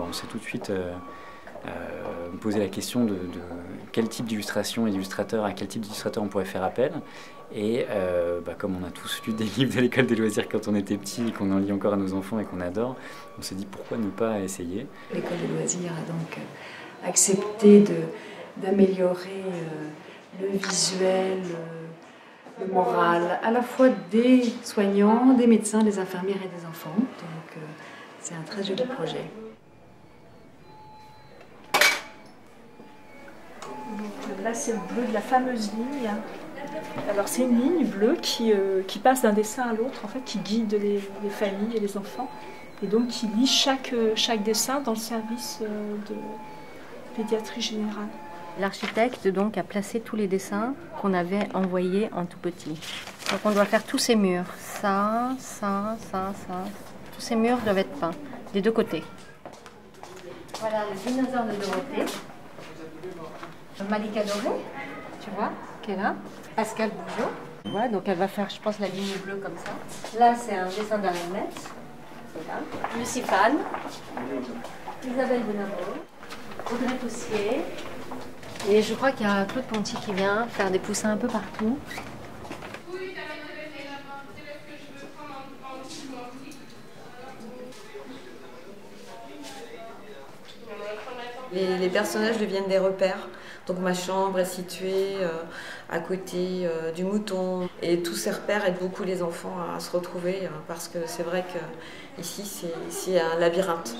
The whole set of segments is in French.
on s'est tout de suite posé la question de quel type d'illustration et d'illustrateur, à quel type d'illustrateur on pourrait faire appel. Et comme on a tous lu des livres de l'école des loisirs quand on était petit et qu'on en lit encore à nos enfants et qu'on adore, on s'est dit pourquoi ne pas essayer. L'école des loisirs a donc accepté d'améliorer le visuel, le moral, à la fois des soignants, des médecins, des infirmières et des enfants. Donc c'est un très joli projet. Là, c'est le bleu de la fameuse ligne. Alors, c'est une ligne bleue qui passe d'un dessin à l'autre, en fait, qui guide les familles et les enfants, et donc qui lit chaque dessin dans le service de pédiatrie générale. L'architecte donc a placé tous les dessins qu'on avait envoyés en tout petit. Donc on doit faire tous ces murs. Ça. Tous ces murs doivent être peints, des deux côtés. Voilà le dinosaure de Dorothée. Malika Doré, tu vois, qui est là. Pascal Bougeot. Voilà, donc elle va faire, je pense, la ligne bleue comme ça. Là, c'est un dessin d'Aramette. C'est là. Lucie Fan. Isabelle Benamou. Audrey Poussier. Et je crois qu'il y a Claude Ponty qui vient faire des poussins un peu partout. Les personnages deviennent des repères. Donc ma chambre est située à côté du mouton. Et tous ces repères aident beaucoup les enfants à se retrouver parce que c'est vrai qu'ici c'est un labyrinthe.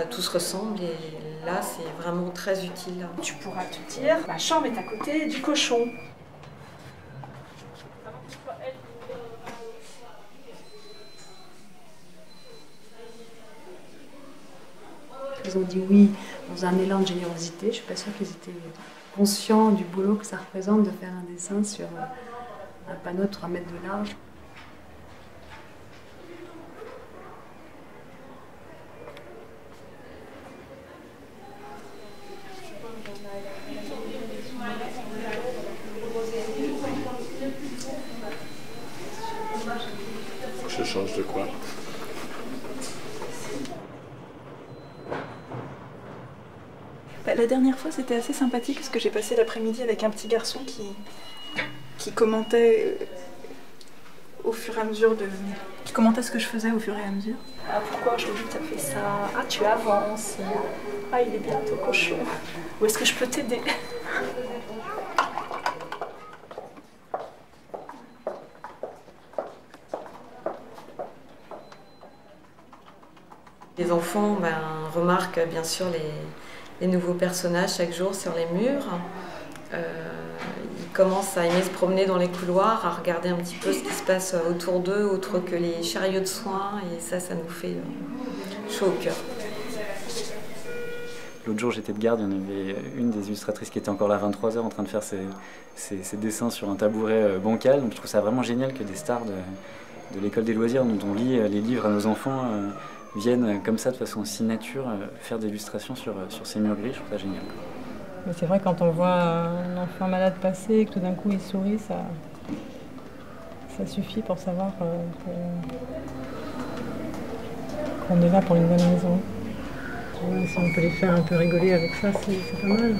Tout se ressemble et là c'est vraiment très utile. Tu pourras te dire, ma chambre est à côté du cochon. Ils ont dit oui dans un élan de générosité. Je ne suis pas sûre qu'ils étaient conscients du boulot que ça représente de faire un dessin sur un panneau de 3 mètres de large. Faut que je change de quoi? La dernière fois, c'était assez sympathique parce que j'ai passé l'après-midi avec un petit garçon qui commentait au fur et à mesure qui commentait ce que je faisais au fur et à mesure. Ah, pourquoi aujourd'hui tu as fait ça? Ah, tu avances. Ah, il est bientôt cochon. Où est-ce que je peux t'aider? Les enfants remarquent bien sûr les nouveaux personnages chaque jour sur les murs. Ils commencent à aimer se promener dans les couloirs, à regarder un petit peu ce qui se passe autour d'eux, autre que les chariots de soins, et ça nous fait chaud au cœur. L'autre jour, j'étais de garde, il y en avait une des illustratrices qui était encore là à 23 h en train de faire ses dessins sur un tabouret bancal. Donc je trouve ça vraiment génial que des stars de l'école des loisirs, dont on lit les livres à nos enfants, viennent comme ça de façon si nature faire des illustrations sur ces murs gris. Je trouve ça génial. Mais c'est vrai, quand on voit un enfant malade passer et que tout d'un coup il sourit, ça suffit pour savoir qu'on est là pour une bonne raison. Si on peut les faire un peu rigoler avec ça, c'est pas mal.